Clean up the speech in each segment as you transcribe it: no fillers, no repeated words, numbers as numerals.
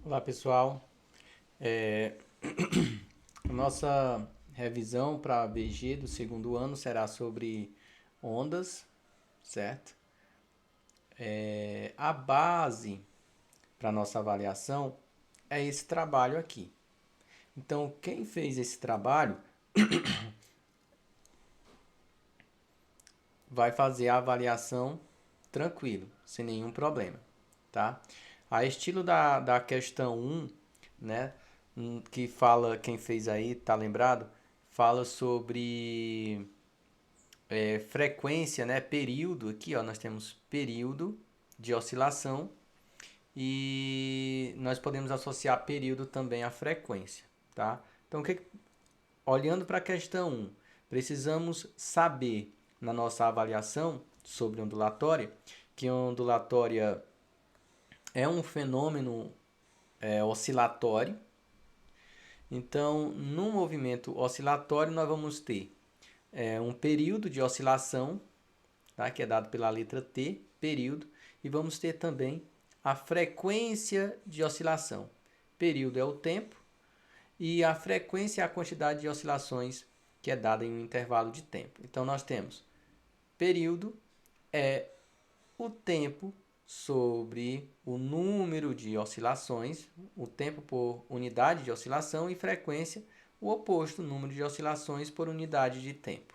Olá pessoal, nossa revisão para a BG do segundo ano será sobre ondas, certo? A base para nossa avaliação é esse trabalho aqui. Então, quem fez esse trabalho vai fazer a avaliação tranquilo, sem nenhum problema, tá? A estilo da questão 1, né, que fala, quem fez aí, tá lembrado? Fala sobre frequência, né, período, aqui ó, nós temos período de oscilação e nós podemos associar período também à frequência, tá? Então, olhando para a questão 1, precisamos saber na nossa avaliação sobre ondulatória, que a ondulatória é um fenômeno oscilatório. Então, no movimento oscilatório, nós vamos ter um período de oscilação, tá? Que é dado pela letra T, período, e vamos ter também a frequência de oscilação. Período é o tempo e a frequência é a quantidade de oscilações que é dada em um intervalo de tempo. Então, nós temos período é o tempo sobre o número de oscilações, o tempo por unidade de oscilação, e frequência, o oposto, o número de oscilações por unidade de tempo.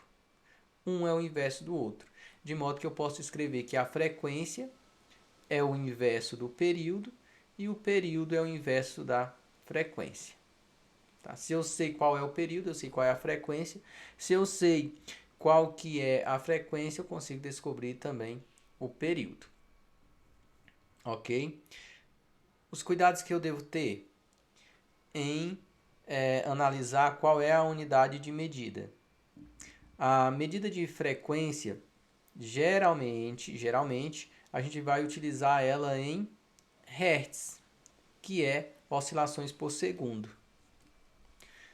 Um é o inverso do outro, de modo que eu posso escrever que a frequência é o inverso do período e o período é o inverso da frequência. Tá? Se eu sei qual é o período, eu sei qual é a frequência. Se eu sei qual que é a frequência, eu consigo descobrir também o período. Ok? Os cuidados que eu devo ter em analisar qual é a unidade de medida. A medida de frequência, geralmente a gente vai utilizar ela em Hertz, que é oscilações por segundo.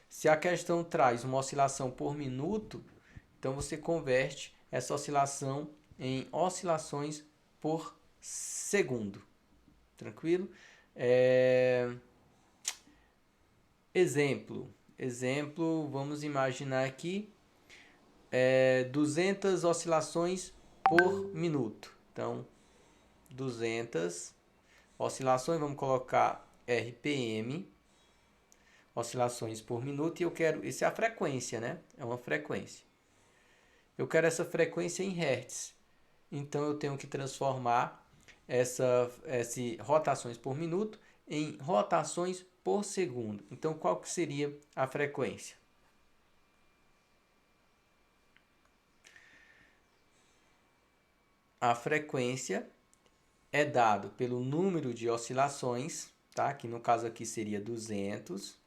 Se a questão traz uma oscilação por minuto, então você converte essa oscilação em oscilações por segundo. Tranquilo? Exemplo, vamos imaginar aqui 200 oscilações por minuto. Então, 200 oscilações, vamos colocar RPM, oscilações por minuto, e eu quero, isso é a frequência, né? É uma frequência. Eu quero essa frequência em Hertz. Então, eu tenho que transformar essas rotações por minuto em rotações por segundo. Então, qual que seria a frequência? A frequência é dado pelo número de oscilações, tá? Que no caso aqui seria 200,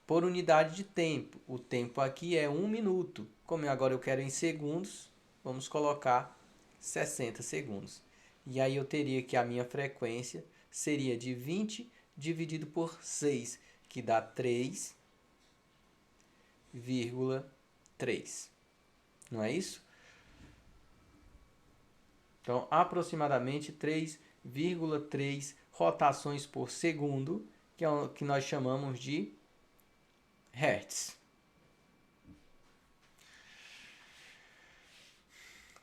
por unidade de tempo. O tempo aqui é 1 minuto. Como agora eu quero em segundos, vamos colocar 60 segundos. E aí eu teria que a minha frequência seria de 20 dividido por 6, que dá 3,3. Não é isso? Então, aproximadamente 3,3 rotações por segundo, que é o que nós chamamos de Hertz.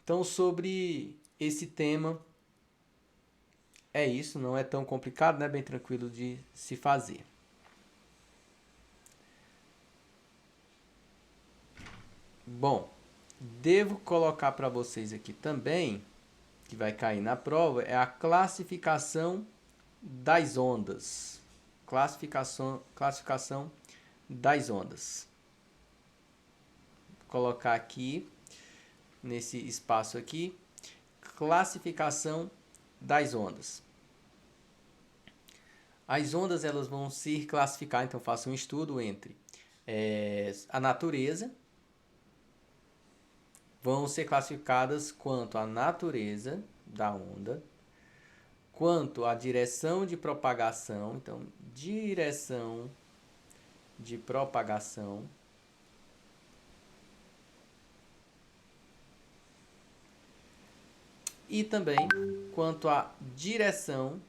Então, sobre esse tema, é isso, não é tão complicado, né? Bem tranquilo de se fazer. Bom, devo colocar para vocês aqui também, que vai cair na prova, é a classificação das ondas. Classificação das ondas. Vou colocar aqui, nesse espaço aqui, classificação das ondas. As ondas elas vão se classificar, então faço um estudo entre a natureza, vão ser classificadas quanto à natureza da onda, quanto à direção de propagação, então direção de propagação, e também quanto à direção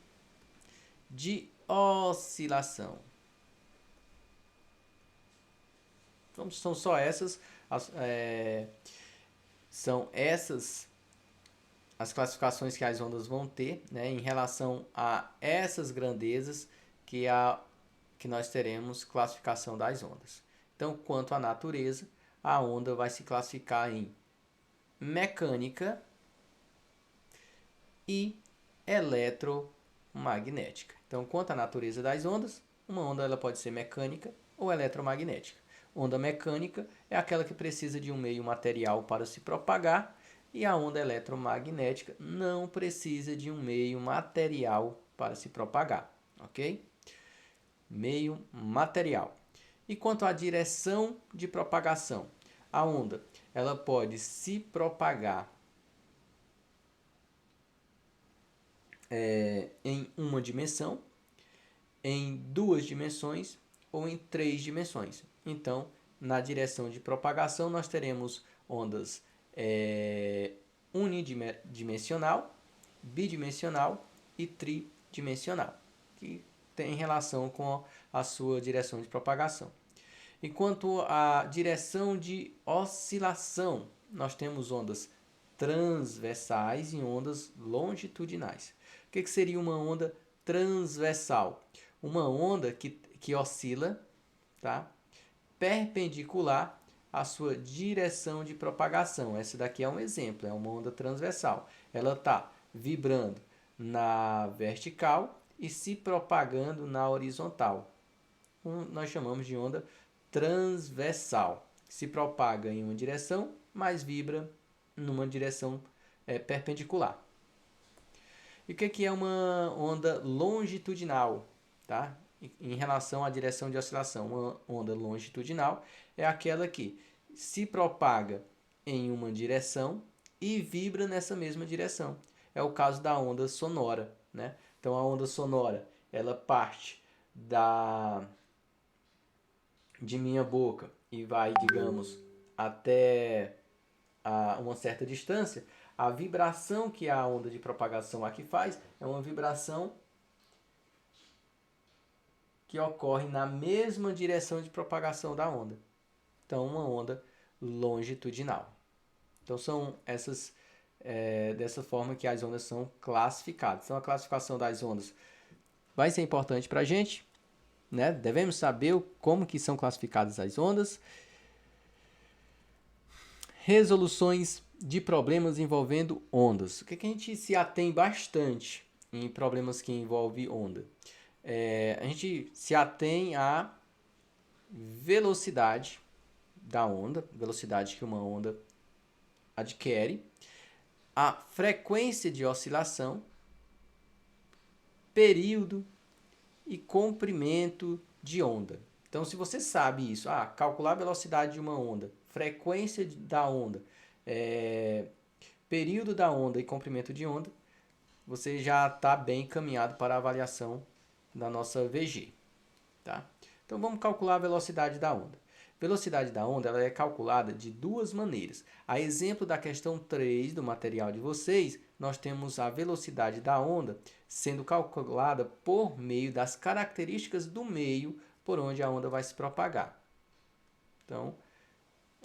de oscilação. Então, são só essas as classificações que as ondas vão ter, né, em relação a essas grandezas que nós teremos classificação das ondas. Então, quanto à natureza, a onda vai se classificar em mecânica e eletromagnética. Então, quanto à natureza das ondas, uma onda ela pode ser mecânica ou eletromagnética. Onda mecânica é aquela que precisa de um meio material para se propagar, e a onda eletromagnética não precisa de um meio material para se propagar, ok? Meio material. E quanto à direção de propagação, a onda ela pode se propagar em uma dimensão, em duas dimensões ou em três dimensões. Então, na direção de propagação, nós teremos ondas unidimensional, bidimensional e tridimensional, que tem relação com a sua direção de propagação. Enquanto à direção de oscilação, nós temos ondas transversais e ondas longitudinais. O que seria uma onda transversal? Uma onda que oscila, tá, perpendicular à sua direção de propagação. Essa daqui é um exemplo, é uma onda transversal. Ela está vibrando na vertical e se propagando na horizontal. Nós chamamos de onda transversal. Se propaga em uma direção, mas vibra numa direção perpendicular. E o que é uma onda longitudinal? Tá? Em relação à direção de oscilação, uma onda longitudinal é aquela que se propaga em uma direção e vibra nessa mesma direção. É o caso da onda sonora, né? Então a onda sonora, ela parte de minha boca e vai, digamos, até uma certa distância. A vibração que a onda de propagação aqui faz é uma vibração que ocorre na mesma direção de propagação da onda. Então, uma onda longitudinal. Então, são dessa forma que as ondas são classificadas. Então, a classificação das ondas vai ser importante para a gente, né? Devemos saber como que são classificadas as ondas. Resoluções de problemas envolvendo ondas. O que a gente se atém bastante em problemas que envolvem onda? A gente se atém à velocidade da onda, velocidade que uma onda adquire, a frequência de oscilação, período e comprimento de onda. Então, se você sabe isso, calcular a velocidade de uma onda, frequência da onda, período da onda e comprimento de onda, você já está bem encaminhado para a avaliação da nossa VG. Tá? Então, vamos calcular a velocidade da onda. Velocidade da onda ela é calculada de duas maneiras. A exemplo da questão 3 do material de vocês, nós temos a velocidade da onda sendo calculada por meio das características do meio por onde a onda vai se propagar. Então,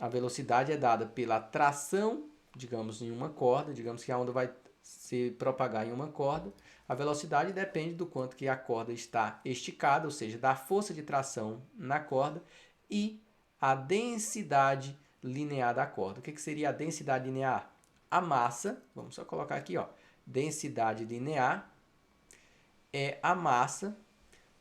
a velocidade é dada pela tração, digamos, em uma corda. Digamos que a onda vai se propagar em uma corda. A velocidade depende do quanto que a corda está esticada, ou seja, da força de tração na corda, e a densidade linear da corda. O que seria a densidade linear? A massa, vamos só colocar aqui, densidade linear é a massa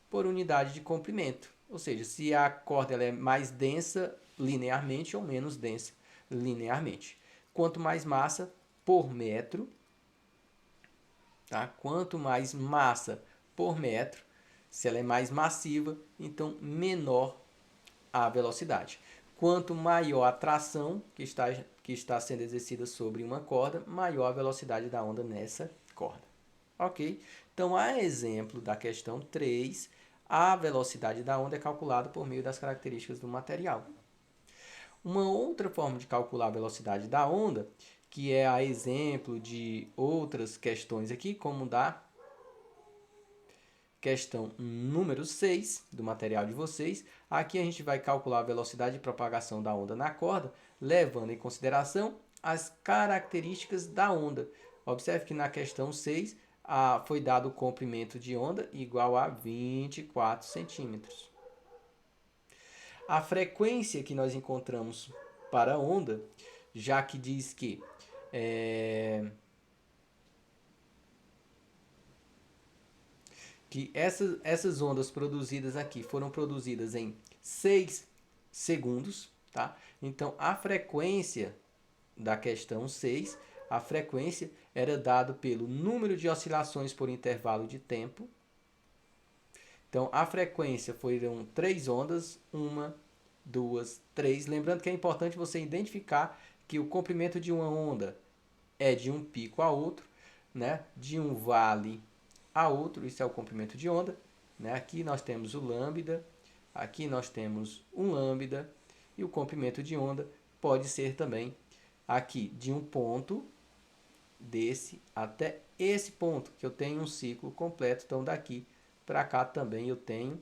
por unidade de comprimento. Ou seja, se a corda ela é mais densa linearmente ou menos densa linearmente. Quanto mais massa por metro, tá? Quanto mais massa por metro, se ela é mais massiva, então menor a velocidade. Quanto maior a tração que está sendo exercida sobre uma corda, maior a velocidade da onda nessa corda. Ok? Então, a exemplo da questão 3, a velocidade da onda é calculada por meio das características do material. Uma outra forma de calcular a velocidade da onda, que é a exemplo de outras questões aqui, como da questão número 6 do material de vocês. Aqui a gente vai calcular a velocidade de propagação da onda na corda, levando em consideração as características da onda. Observe que na questão 6 foi dado o comprimento de onda igual a 24 centímetros. A frequência que nós encontramos para a onda, já que diz que essas ondas produzidas aqui foram produzidas em 6 segundos, tá? Então, a frequência da questão 6, a frequência era dada pelo número de oscilações por intervalo de tempo. Então, a frequência foram 3 ondas, 1, 2, 3. Lembrando que é importante você identificar que o comprimento de uma onda é de um pico a outro, né? De um vale a outro, isso é o comprimento de onda, né? Aqui nós temos o lambda, aqui nós temos um lambda, e o comprimento de onda pode ser também aqui de um ponto desse até esse ponto, que eu tenho um ciclo completo, então daqui para cá também eu tenho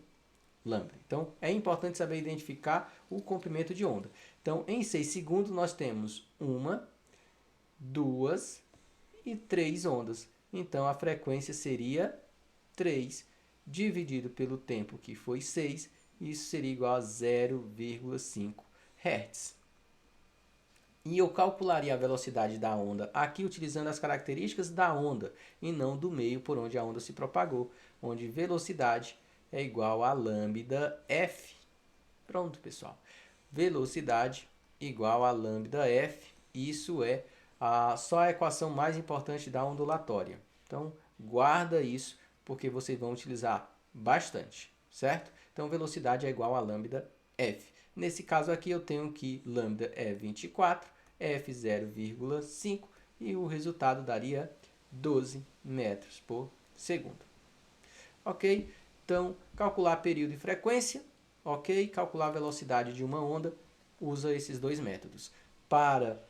lambda. Então é importante saber identificar o comprimento de onda. Então em 6 segundos nós temos 1, 2 e 3 ondas. Então, a frequência seria 3 dividido pelo tempo, que foi 6. Isso seria igual a 0,5 Hz. E eu calcularia a velocidade da onda aqui utilizando as características da onda e não do meio por onde a onda se propagou, onde velocidade é igual a lambda f. Pronto, pessoal. Velocidade igual a lambda f. Isso é só a equação mais importante da ondulatória. Então, guarda isso, porque vocês vão utilizar bastante, certo? Então, velocidade é igual a lambda f. Nesse caso aqui, eu tenho que lambda é 24, f 0,5 e o resultado daria 12 metros por segundo. Ok? Então, calcular período e frequência, ok? Calcular a velocidade de uma onda, usa esses dois métodos. Para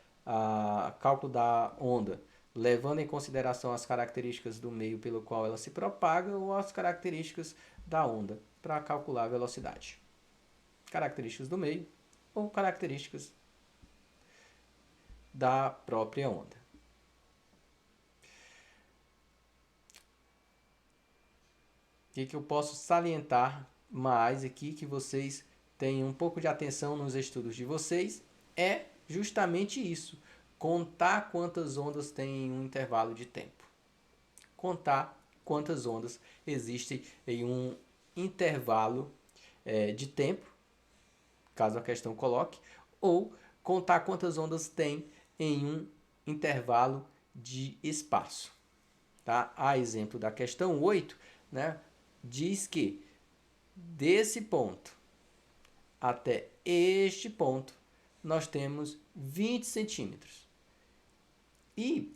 cálculo da onda, levando em consideração as características do meio pelo qual ela se propaga ou as características da onda para calcular a velocidade. Características do meio ou características da própria onda. O que eu posso salientar mais aqui, que vocês tenham um pouco de atenção nos estudos de vocês, é justamente isso. Contar quantas ondas tem em um intervalo de tempo. Contar quantas ondas existem em um intervalo de tempo, caso a questão coloque, ou contar quantas ondas tem em um intervalo de espaço. Tá? A exemplo da questão 8, né, diz que desse ponto até este ponto nós temos 20 centímetros. E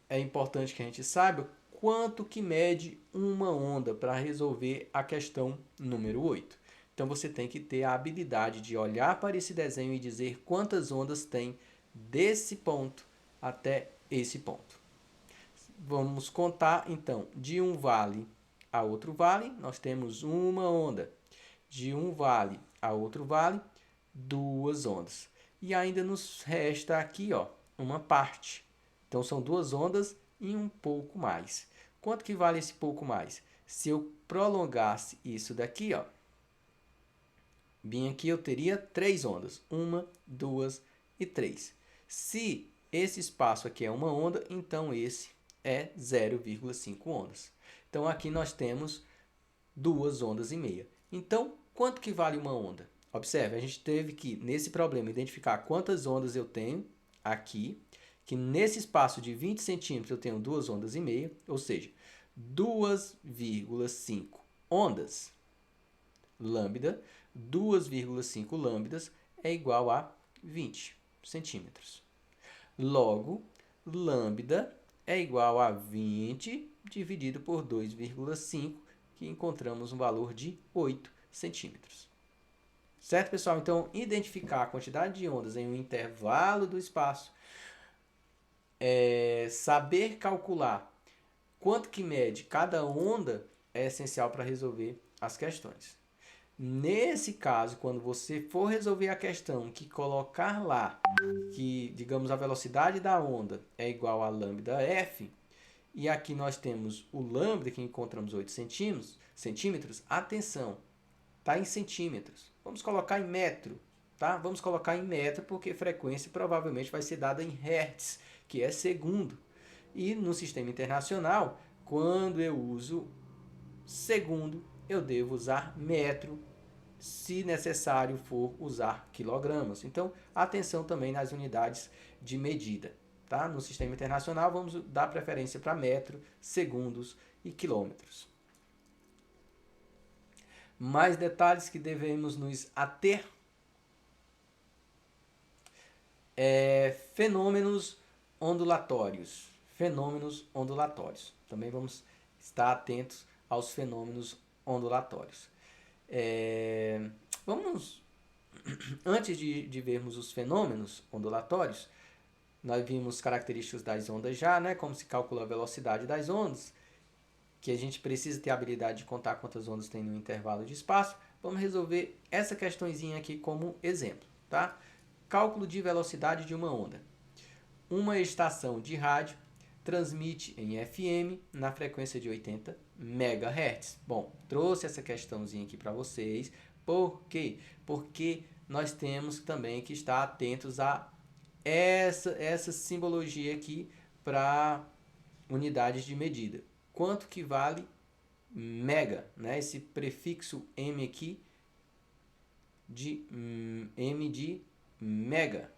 é importante que a gente saiba quanto que mede uma onda para resolver a questão número 8. Então você tem que ter a habilidade de olhar para esse desenho e dizer quantas ondas tem desse ponto até esse ponto. Vamos contar então, de um vale a outro vale, nós temos uma onda. De um vale a outro vale, 2 ondas. E ainda nos resta aqui, ó, uma parte. Então são 2 ondas e um pouco mais. Quanto que vale esse pouco mais? Se eu prolongasse isso daqui, ó, bem aqui eu teria 3 ondas. 1, 2 e 3. Se esse espaço aqui é uma onda, então esse é 0,5 ondas. Então aqui nós temos 2 ondas e meia. Então, quanto que vale uma onda? Observe, a gente teve que, nesse problema, identificar quantas ondas eu tenho aqui, que nesse espaço de 20 centímetros eu tenho 2 ondas e meia, ou seja, 2,5 ondas lambda, 2,5 lambdas é igual a 20 centímetros. Logo, lambda é igual a 20 dividido por 2,5, que encontramos um valor de 8 centímetros. Certo, pessoal? Então, identificar a quantidade de ondas em um intervalo do espaço saber calcular quanto que mede cada onda é essencial para resolver as questões. Nesse caso, quando você for resolver a questão que colocar lá que, digamos, a velocidade da onda é igual a lambda f, e aqui nós temos o lambda que encontramos 8 centímetros, atenção, está em centímetros. Vamos colocar em metro, tá? Vamos colocar em metro porque frequência provavelmente vai ser dada em hertz, que é segundo. E no sistema internacional, quando eu uso segundo, eu devo usar metro, se necessário for usar quilogramas. Então, atenção também nas unidades de medida. Tá? No sistema internacional, vamos dar preferência para metro, segundos e quilômetros. Mais detalhes que devemos nos ater. Fenômenos ondulatórios. Fenômenos ondulatórios. Também vamos estar atentos aos fenômenos ondulatórios. Antes de vermos os fenômenos ondulatórios, nós vimos características das ondas já, né? Como se calcula a velocidade das ondas, que a gente precisa ter a habilidade de contar quantas ondas tem no intervalo de espaço. Vamos resolver essa questãozinha aqui como exemplo, tá? Cálculo de velocidade de uma onda. Uma estação de rádio transmite em FM na frequência de 80 MHz. Bom, trouxe essa questãozinha aqui para vocês. Por quê? Porque nós temos também que estar atentos a essa simbologia aqui para unidades de medida. Quanto que vale mega, né? Esse prefixo M aqui de M de mega,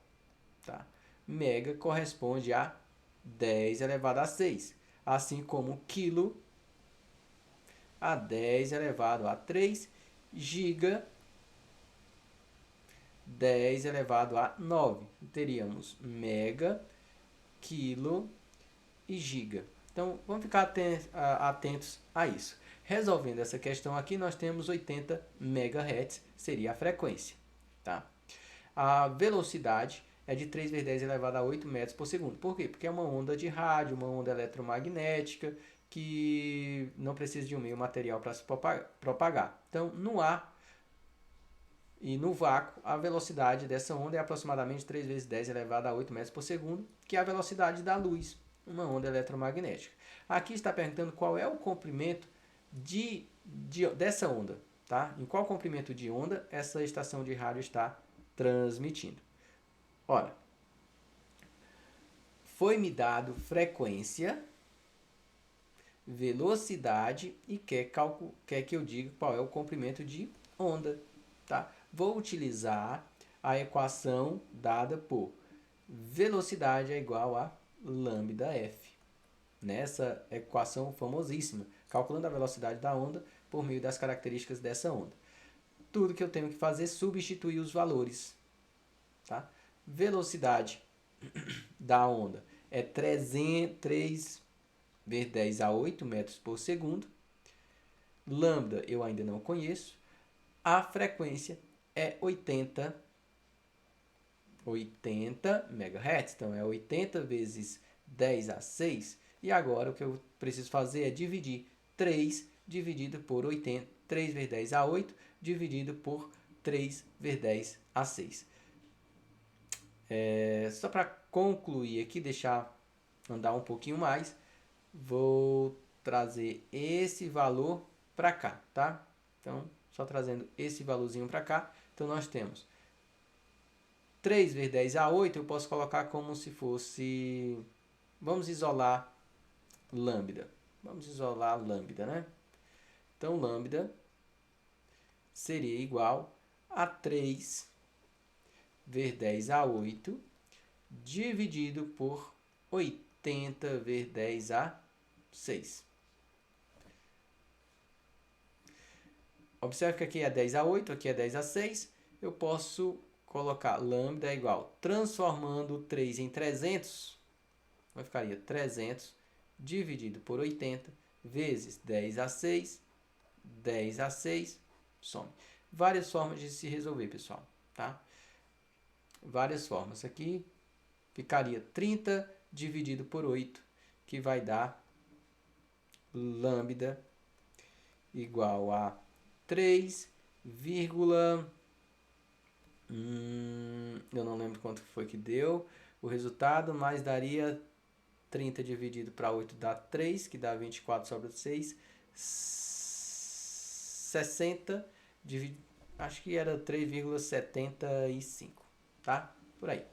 tá? Mega corresponde a 10 elevado a 6, assim como quilo a 10 elevado a 3, giga 10 elevado a 9. Teríamos mega, quilo e giga. Então, vamos ficar atentos a isso. Resolvendo essa questão aqui, nós temos 80 MHz, seria a frequência. Tá? A velocidade é de 3 vezes 10 elevado a 8 metros por segundo. Por quê? Porque é uma onda de rádio, uma onda eletromagnética, que não precisa de um meio material para se propagar. Então, no ar e no vácuo, a velocidade dessa onda é aproximadamente 3 vezes 10 elevado a 8 metros por segundo, que é a velocidade da luz, uma onda eletromagnética. Aqui está perguntando qual é o comprimento dessa onda. Tá? Em qual comprimento de onda essa estação de rádio está transmitindo. Ora, foi-me dado frequência, velocidade e quer que eu diga qual é o comprimento de onda. Tá? Vou utilizar a equação dada por velocidade é igual a lambda f. Nessa equação famosíssima, calculando a velocidade da onda por meio das características dessa onda. Tudo que eu tenho que fazer é substituir os valores. Tá? Velocidade da onda é 3 vezes 10 a 8 metros por segundo. Lambda eu ainda não conheço. A frequência é 80 MHz. Então, é 80 vezes 10 a 6. E agora o que eu preciso fazer é dividir 3 dividido por 80. 3 vezes 10 a 8 dividido por 3 vezes 10 a 6. Só para concluir aqui, deixar andar um pouquinho mais, vou trazer esse valor para cá, tá? Então, só trazendo esse valorzinho para cá. Então, nós temos 3 vezes 10 a 8, eu posso colocar como se fosse... Vamos isolar lambda. Vamos isolar lambda, né? Então, lambda seria igual a 3 vezes 10 a 8 dividido por 80 vezes 10 a 6. Observe que aqui é 10 a 8, aqui é 10 a 6. Eu posso colocar lambda é igual, transformando 3 em 300, vai ficaria 300 dividido por 80 vezes 10 a 6, 10 a 6, some. Várias formas de se resolver, pessoal, tá? Várias formas. Aqui ficaria 30 dividido por 8, que vai dar lambda igual a 3, eu não lembro quanto foi que deu o resultado, mas daria 30 dividido para 8 dá 3, que dá 24 sobre 6, 60, acho que era 3,75, tá? Por aí.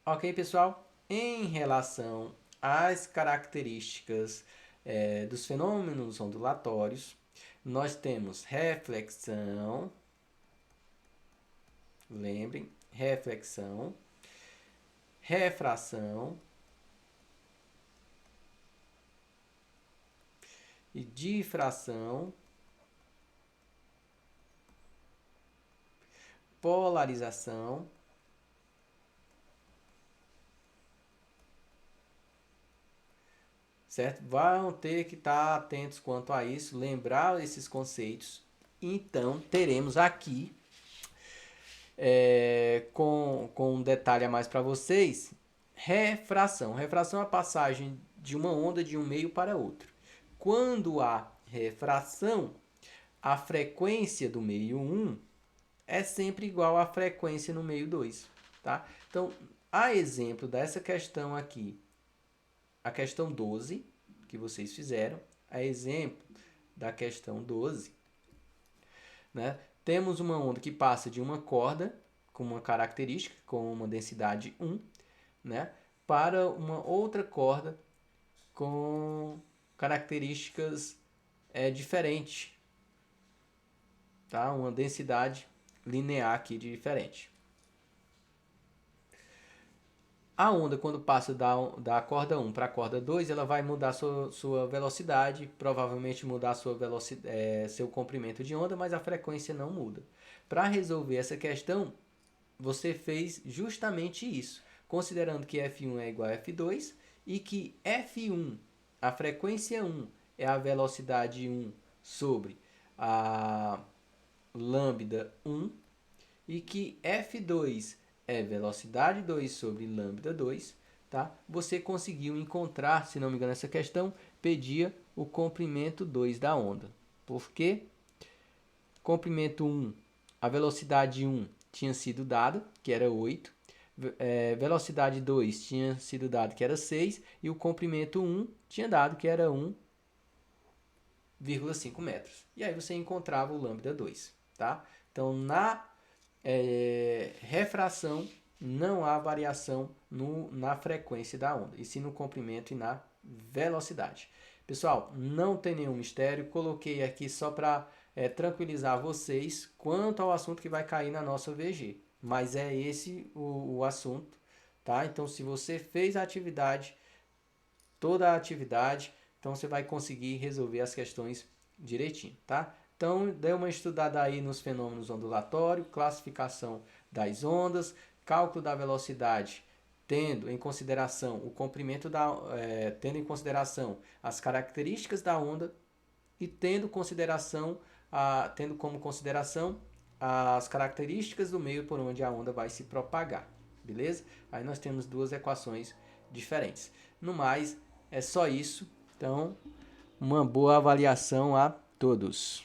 Ok, pessoal? Em relação às características dos fenômenos ondulatórios, nós temos reflexão, lembrem, reflexão, refração e difração, polarização, certo? Vão ter que estar atentos quanto a isso, lembrar esses conceitos. Então, teremos aqui, com um detalhe a mais para vocês, refração. Refração é a passagem de uma onda de um meio para outro. Quando há refração, a frequência do meio 1 é sempre igual à frequência no meio 2. Tá? Então, a exemplo dessa questão aqui, a questão 12, que vocês fizeram, a exemplo da questão 12, né? Temos uma onda que passa de uma corda com uma característica, com uma densidade 1, né? Para uma outra corda com características diferentes, tá? Uma densidade linear aqui diferente. A onda, quando passa da corda 1 para a corda 2, ela vai mudar sua velocidade, provavelmente mudar seu comprimento de onda, mas a frequência não muda. Para resolver essa questão, você fez justamente isso, considerando que F1 é igual a F2 e que F1, a frequência 1, é a velocidade 1 sobre a lambda 1 e que F2 é velocidade 2 sobre lambda 2, tá? Você conseguiu encontrar, se não me engano, essa questão pedia o comprimento 2 da onda. Por quê? Comprimento 1, a velocidade 1 tinha sido dada, que era 8. Velocidade 2 tinha sido dado, que era 6. E o comprimento 1 tinha dado, que era 1,5 metros. E aí você encontrava o lambda 2, tá? Então, na refração, não há variação na frequência da onda, e sim no comprimento e na velocidade. Pessoal, não tem nenhum mistério, coloquei aqui só para tranquilizar vocês quanto ao assunto que vai cair na nossa VG, mas é esse o assunto, tá? Então, se você fez a atividade, toda a atividade, então você vai conseguir resolver as questões direitinho, tá? Então, dê uma estudada aí nos fenômenos ondulatórios, classificação das ondas, cálculo da velocidade, tendo em consideração o comprimento tendo em consideração as características da onda e tendo como consideração as características do meio por onde a onda vai se propagar, beleza? Aí nós temos duas equações diferentes. No mais, é só isso. Então, uma boa avaliação a todos.